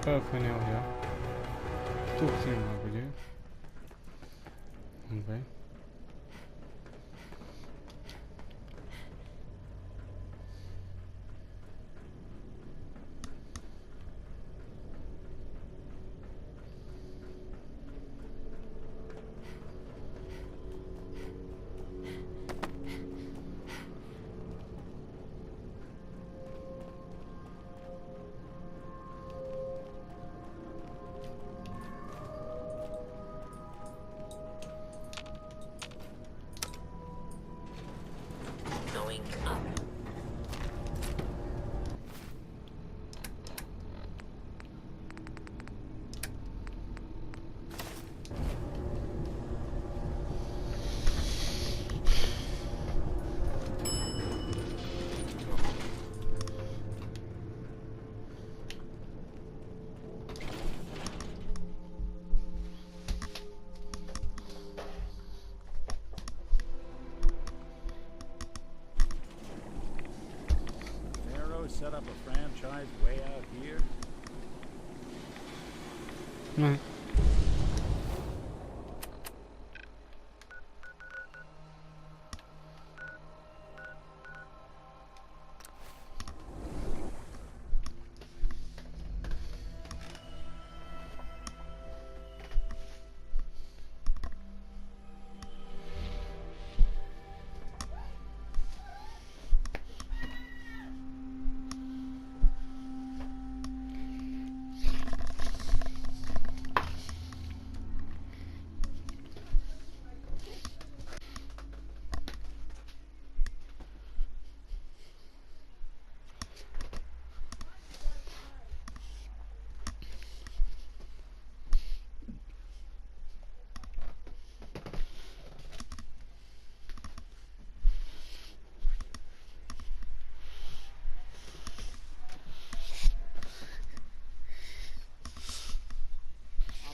felfejni ahol. Tudsz meg, ugye? Oké. Going up. Set up a franchise way out here? Na.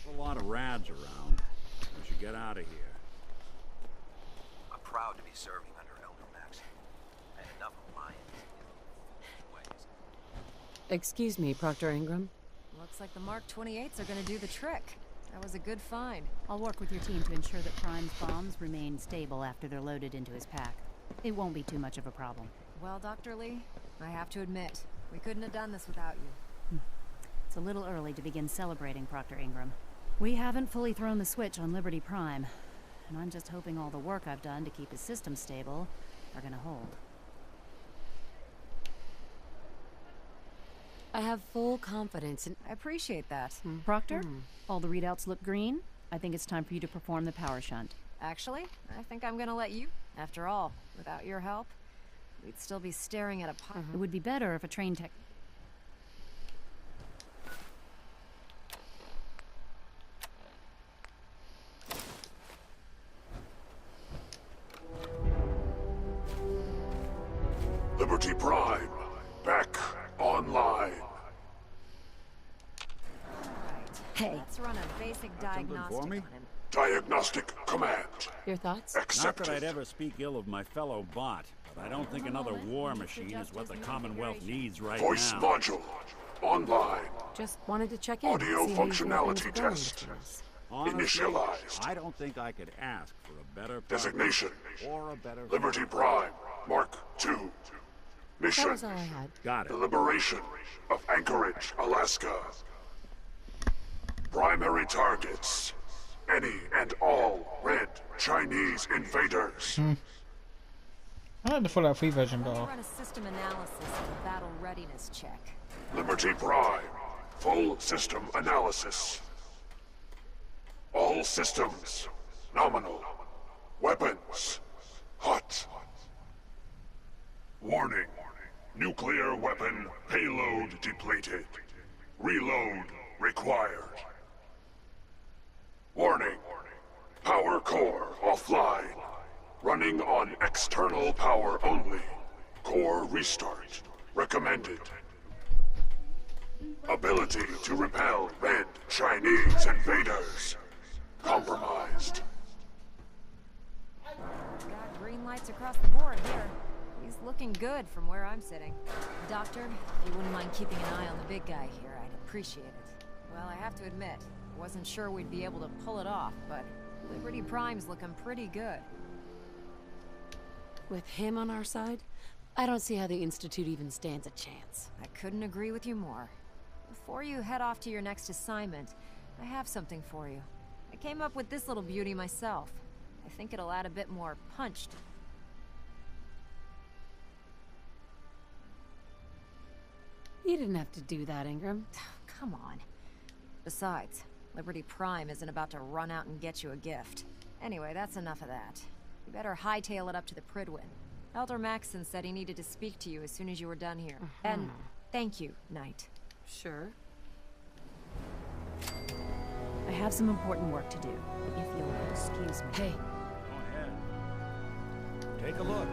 A lot of rads around. We should get out of here. I'm proud to be serving under Elder Max. I had enough of mine. Ways. Excuse me, Proctor Ingram. Looks like the Mark 28s are gonna do the trick. That was a good find. I'll work with your team to ensure that Prime's bombs remain stable after they're loaded into his pack. It won't be too much of a problem. Well, Dr. Lee, I have to admit, we couldn't have done this without you. It's a little early to begin celebrating, Proctor Ingram. We haven't fully thrown the switch on Liberty Prime, and I'm just hoping all the work I've done to keep his system stable are gonna hold. I have full confidence in... I appreciate that. Proctor, all the readouts look green. I think it's time for you to perform the power shunt. Actually, I think I'm gonna let you. After all, without your help, we'd still be staring at a pile. It would be better if a trained tech... Liberty Prime, back online. Hey, Let's run a basic something diagnostic for on me? him. Diagnostic command. your thoughts? Not Accepted. that I'd ever speak ill of my fellow bot, but I don't think another war machine is what the Commonwealth needs right Voice now. module. Online. Just wanted to check in. Audio see how you think functionality things are going test. between us. Honestly, Initialized. I don't think I could ask for a better partner Designation. or a better Liberty Prime, Mark II. That Mission. was all I had. Got The it. liberation of Anchorage, Alaska. Primary targets. Any and all red Chinese invaders. I like the Fallout 3 version Let's better. run a system analysis of the battle readiness check. Liberty Prime. Full system analysis. All systems. Nominal. Weapons. Hot. Warning. Nuclear weapon payload depleted. Reload required. Warning. Power core offline. Running on external power only. Core restart. Recommended. Ability to repel red Chinese invaders. Compromised. Got green lights across the board here. He's looking good from where I'm sitting. Doctor, if you wouldn't mind keeping an eye on the big guy here, I'd appreciate it. Well, I have to admit, wasn't sure we'd be able to pull it off, but Liberty Prime's looking pretty good. With him on our side, I don't see how the Institute even stands a chance. I couldn't agree with you more. Before you head off to your next assignment, I have something for you. I came up with this little beauty myself. I think it'll add a bit more punch to... You didn't have to do that, Ingram. Come on. Besides, Liberty Prime isn't about to run out and get you a gift. Anyway, that's enough of that. You better hightail it up to the Pridwin. Elder Maxson said he needed to speak to you as soon as you were done here. And thank you, Knight. Sure. I have some important work to do, if you'll excuse me. Hey, Go ahead. Take a look.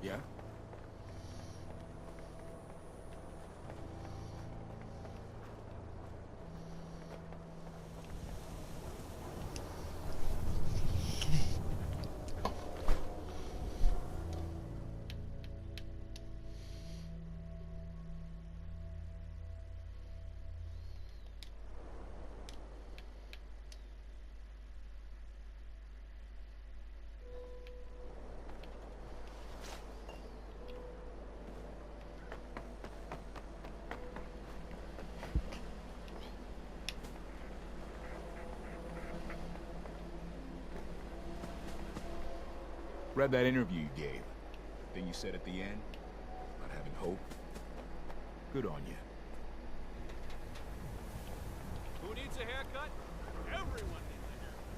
Yeah? Read that interview you gave. Thing you said at the end? About having hope? Good on you. Who needs a haircut? Everyone needs a haircut.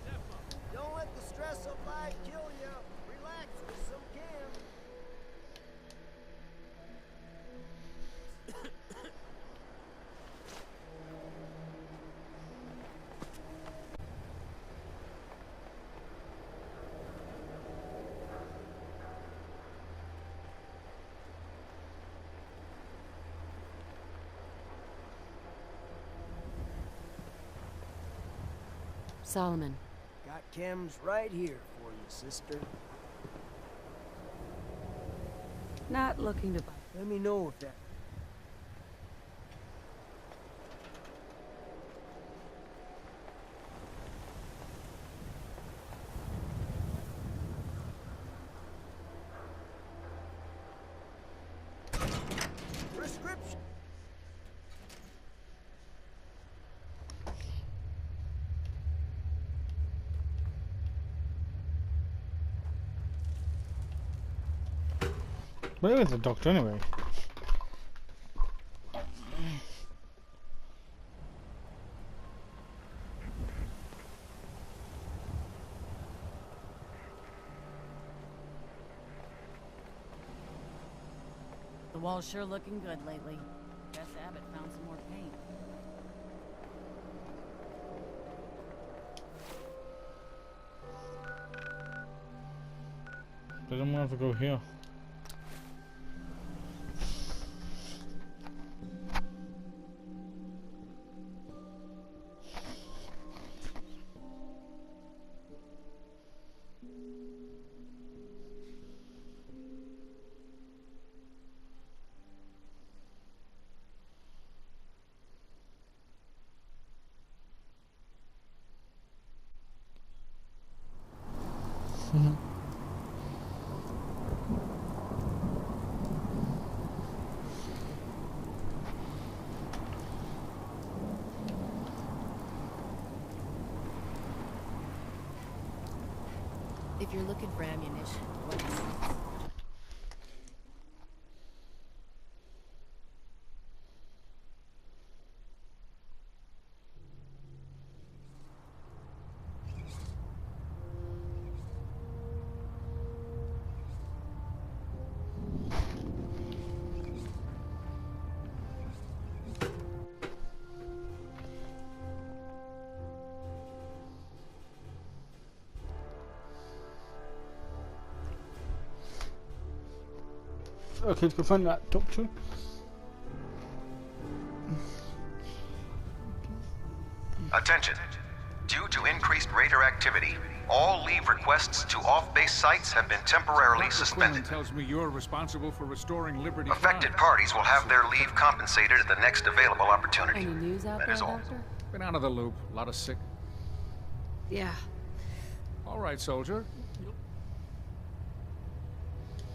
Step up. Don't let the stress of life kill you. Relax with some Cam. Solomon. Got chems right here for you, sister. Not looking to... Let me know if that... Prescription. Where is the doctor anyway? The wall's sure looking good lately. Guess Abbott found some more paint. Doesn't want to go here. If you're looking for ammunition, what is it? Okay, let's go find that doctor. Attention. Due to increased raider activity, all leave requests to off-base sites have been temporarily suspended. Tells me you're responsible for restoring Liberty. Affected parties will have their leave compensated at the next available opportunity. Any news out That there, is all. Doctor? Been out of the loop. A lot of sick. Yeah. All right, soldier.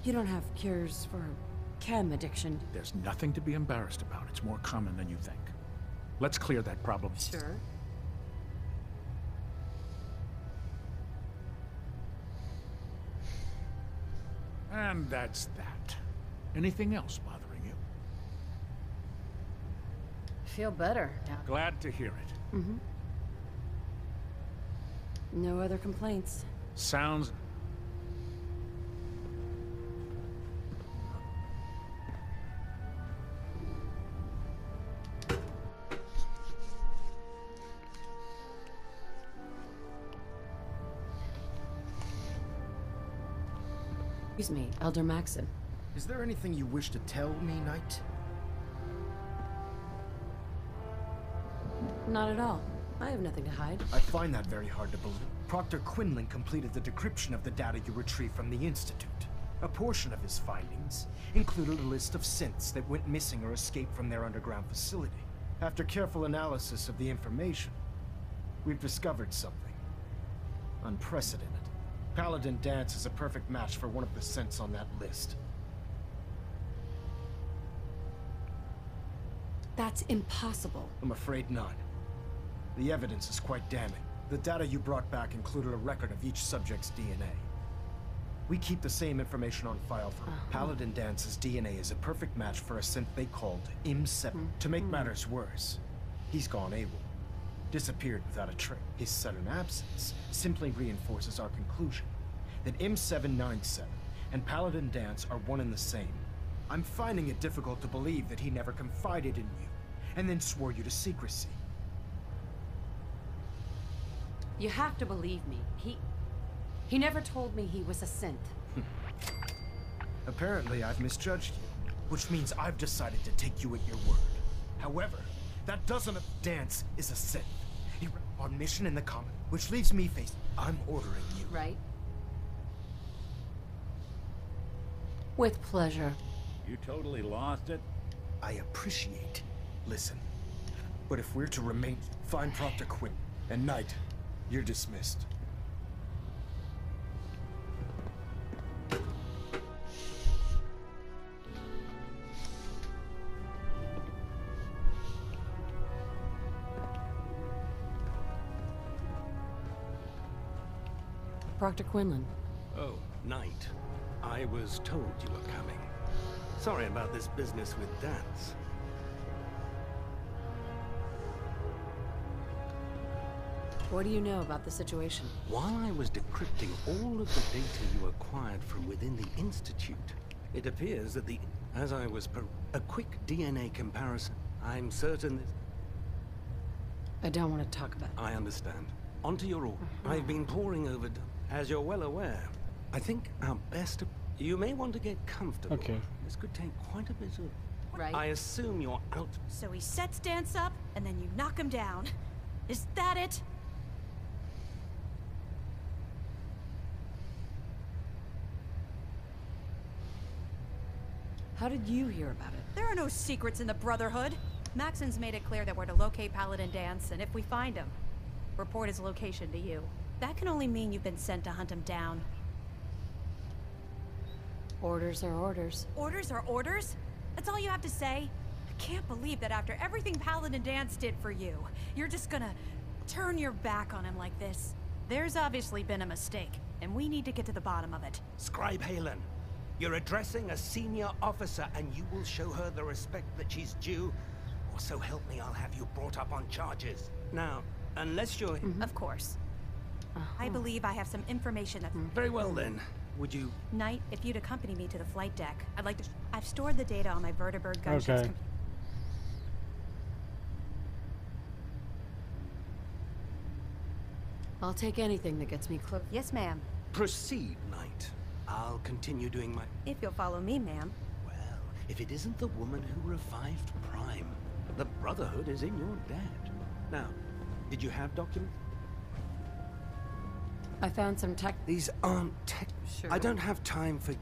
You don't have cures for chem addiction. There's nothing to be embarrassed about. It's more common than you think. Let's clear that problem. Sure. And that's that. Anything else bothering you? Feel better now. Glad to hear it. Mm-hmm. No other complaints. Sounds... Excuse me, Elder Maxon. Is there anything you wish to tell me, Knight? Not at all. I have nothing to hide. I find that very hard to believe. Proctor Quinlan completed the decryption of the data you retrieved from the Institute. A portion of his findings included a list of synths that went missing or escaped from their underground facility. After careful analysis of the information, we've discovered something unprecedented. Paladin Dance is a perfect match for one of the synths on that list. That's impossible. I'm afraid not. The evidence is quite damning. The data you brought back included a record of each subject's DNA. We keep the same information on file for Paladin Dance's DNA is a perfect match for a synth they called IM7. To make matters worse, he's gone AWOL. Disappeared without a trace. His sudden absence simply reinforces our conclusion that M797 and Paladin Dance are one and the same. I'm finding it difficult to believe that he never confided in you, and then swore you to secrecy. You have to believe me. He never told me he was a synth. Apparently, I've misjudged you, which means I've decided to take you at your word. However, that doesn't... Dance is a synth. He ran our mission in the common. Which leaves me faced. I'm ordering you. Right? With pleasure. You totally lost it? I appreciate. Listen. But if we're to remain, find Proctor Quinn. And Knight, you're dismissed. Proctor Quinlan. Oh, Knight. I was told you were coming. Sorry about this business with Dance. What do you know about the situation? While I was decrypting all of the data you acquired from within the Institute, it appears that as I was a quick DNA comparison, I'm certain this... I don't want to talk about it. I understand. Onto your order. I've been poring over... As you're well aware, I think our best... You may want to get comfortable. Okay. This could take quite a bit of... Right. I assume you're out... So he sets Dance up, and then you knock him down. Is that it? How did you hear about it? There are no secrets in the Brotherhood. Maxon's made it clear that we're to locate Paladin Dance, and if we find him, report his location to you. That can only mean you've been sent to hunt him down. Orders are orders. Orders are orders? That's all you have to say? I can't believe that after everything Paladin Dance did for you, you're just gonna turn your back on him like this. There's obviously been a mistake, and we need to get to the bottom of it. Scribe Halen, you're addressing a senior officer, and you will show her the respect that she's due, or so help me, I'll have you brought up on charges. Now, unless you're... Of course. I believe I have some information that... Very well then. Would you... Knight, if you'd accompany me to the flight deck, I'd like to... I've stored the data on my vertibird gunship's Okay. I'll take anything that gets me close. Yes, ma'am. Proceed, Knight. I'll continue doing my... If you'll follow me, ma'am. Well, if it isn't the woman who revived Prime, the Brotherhood is in your debt. Now, did you have documents? I found some tech... These aren't tech... Sure. I don't have time for...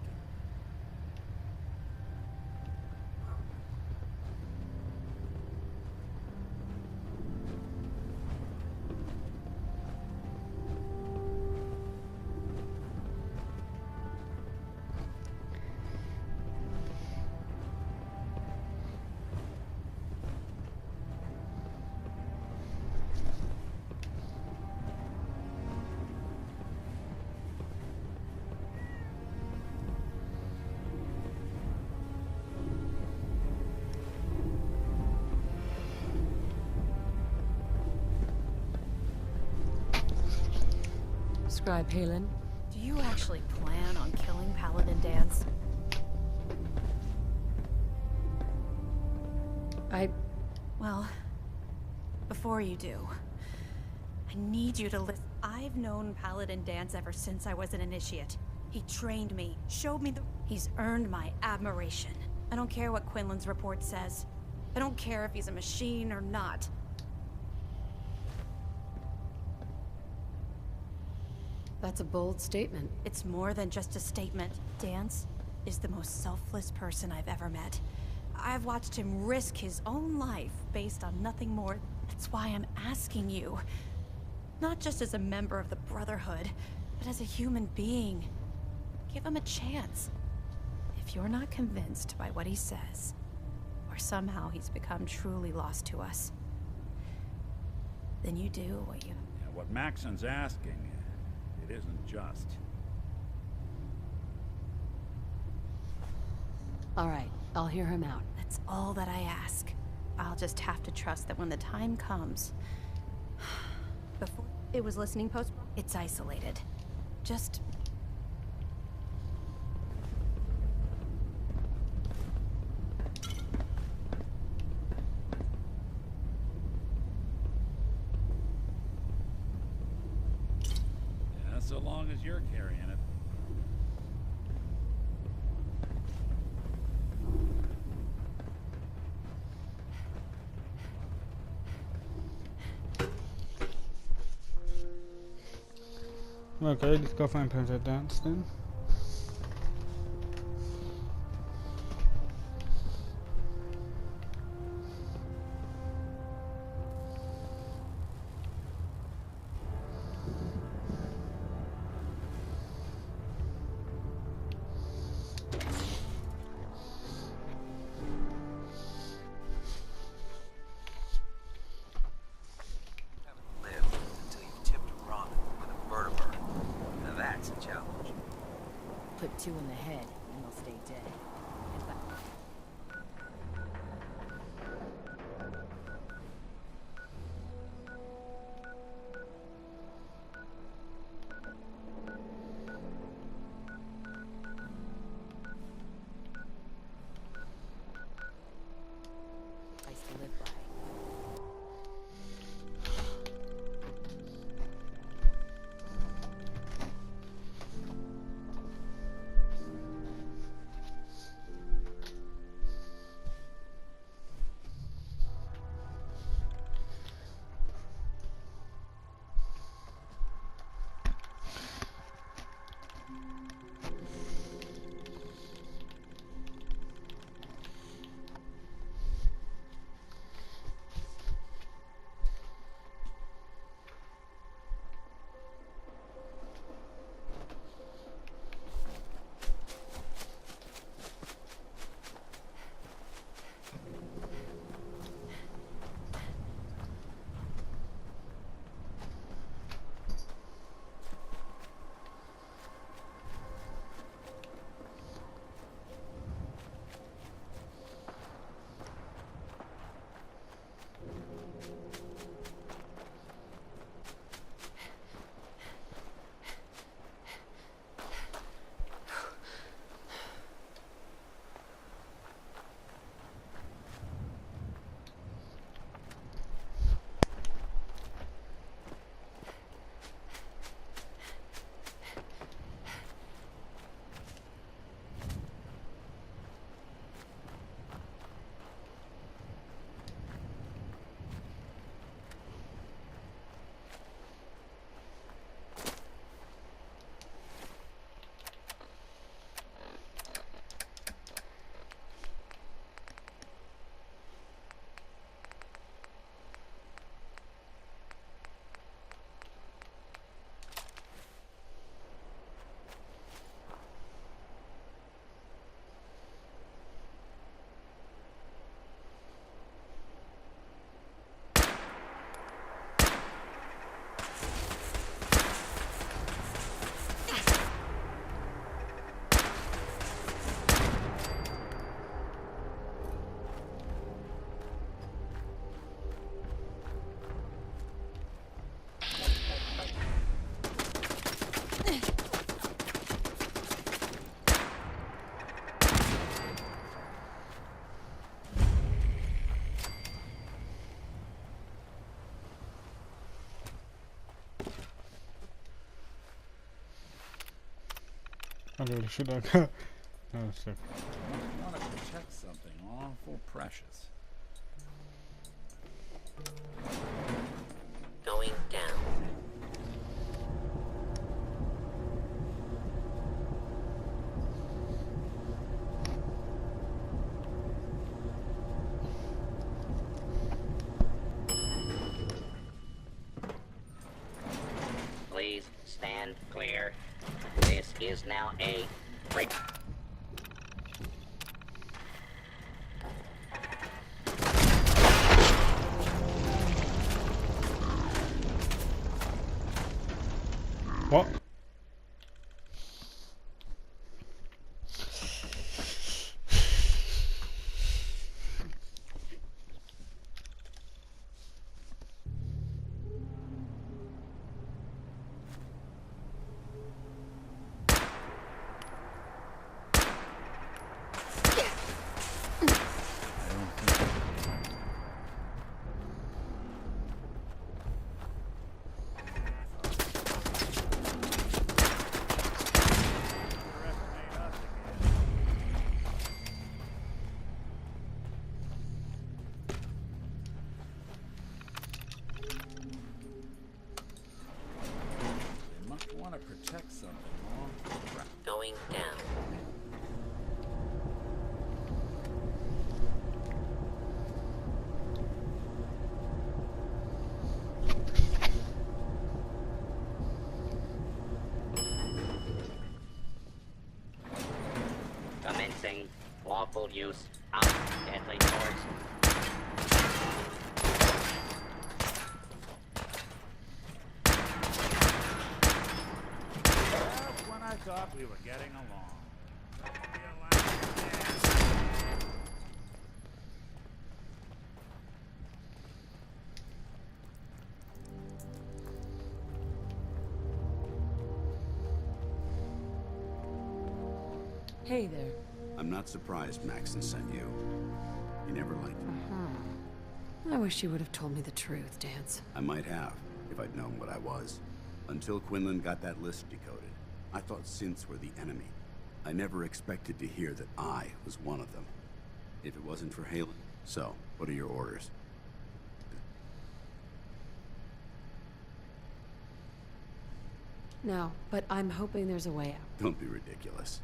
Scribe Halen. Do you actually plan on killing Paladin Dance? Well, before you do, I need you to listen. I've known Paladin Dance ever since I was an initiate. He trained me, showed me the... He's earned my admiration. I don't care what Quinlan's report says. I don't care if he's a machine or not. That's a bold statement. It's more than just a statement. Dance is the most selfless person I've ever met. I've watched him risk his own life based on nothing more. That's why I'm asking you. Not just as a member of the Brotherhood, but as a human being. Give him a chance. If you're not convinced by what he says, or somehow he's become truly lost to us, then you do what you... Yeah, what Maxon's asking, it isn't just. All right, I'll hear him out. That's all that I ask. I'll just have to trust that when the time comes... Before it was listening post, it's isolated. Just... Yeah, so long as you're carrying it. Okay, let's go find Princess Dance then. Put 2 in the head, and they'll stay dead. Place to live by. I really should have got. No, sick. I want to protect something awful precious. Going down. Please stand clear. This is now a break. What? Commencing lawful use of deadly force. Just when I thought we were getting along. Hey there. I'm not surprised Maxon sent you. He never liked me. I wish you would have told me the truth, Dance. I might have, if I'd known what I was. Until Quinlan got that list decoded, I thought synths were the enemy. I never expected to hear that I was one of them. If it wasn't for Halen. So, what are your orders? No, but I'm hoping there's a way out. Don't be ridiculous.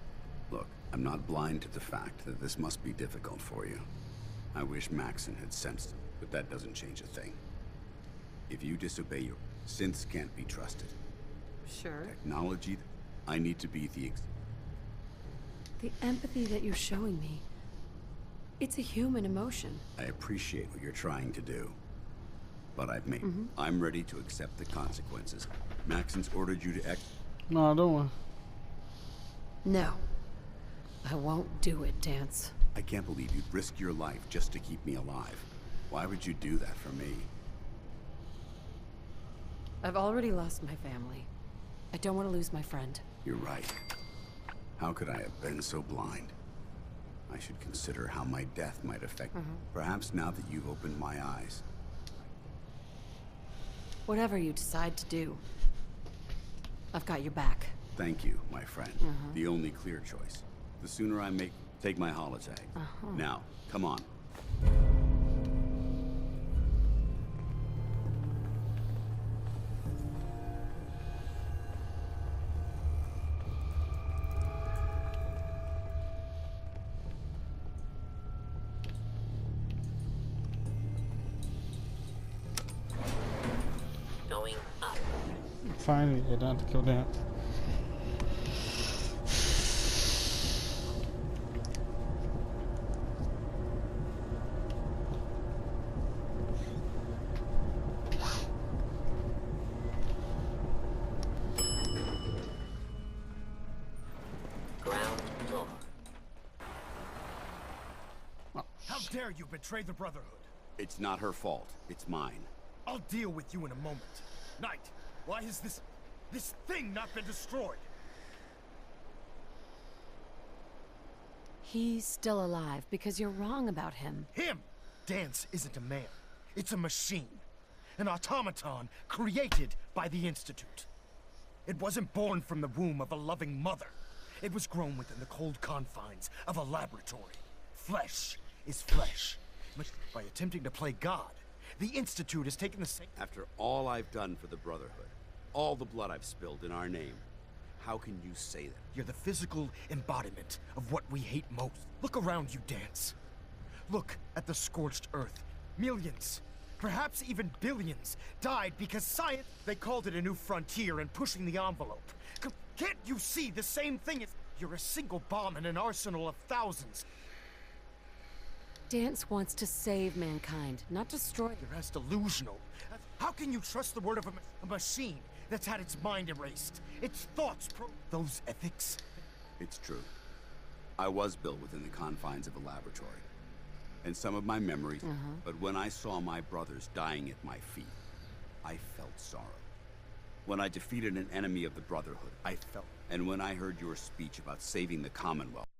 Look, I'm not blind to the fact that this must be difficult for you. I wish Maxon had sensed it, but that doesn't change a thing. If you disobey your... synths can't be trusted. Sure. Technology... I need to be The empathy that you're showing me, it's a human emotion. I appreciate what you're trying to do. But I've made... I'm ready to accept the consequences. Maxon's ordered you to No, I don't want. No. I won't do it, Dance. I can't believe you'd risk your life just to keep me alive. Why would you do that for me? I've already lost my family. I don't want to lose my friend. You're right. How could I have been so blind? I should consider how my death might affect... Perhaps now that you've opened my eyes. Whatever you decide to do, I've got your back. Thank you, my friend. The only clear choice. The sooner I take my holotag. Now, come on. Going up. Finally, get down to kill Dance. Ground floor. How dare you betray the Brotherhood? It's not her fault. It's mine. I'll deal with you in a moment. Knight, why has this thing not been destroyed? He's still alive because you're wrong about him. Him! Dance isn't a man. It's a machine. An automaton created by the Institute. It wasn't born from the womb of a loving mother. It was grown within the cold confines of a laboratory. Flesh is flesh. But by attempting to play God, the Institute has taken the same... After all I've done for the Brotherhood, all the blood I've spilled in our name, how can you say that? You're the physical embodiment of what we hate most. Look around you, Dance. Look at the scorched earth. Millions, perhaps even billions, died because science... They called it a new frontier and pushing the envelope. Can't you see the same thing as... You're a single bomb in an arsenal of thousands. Dance wants to save mankind, not destroy it. You're as delusional. How can you trust the word of a machine that's had its mind erased? Its thoughts those ethics? It's true. I was built within the confines of a laboratory. And some of my memories... But when I saw my brothers dying at my feet, I felt sorrow. When I defeated an enemy of the Brotherhood, I felt... And when I heard your speech about saving the Commonwealth,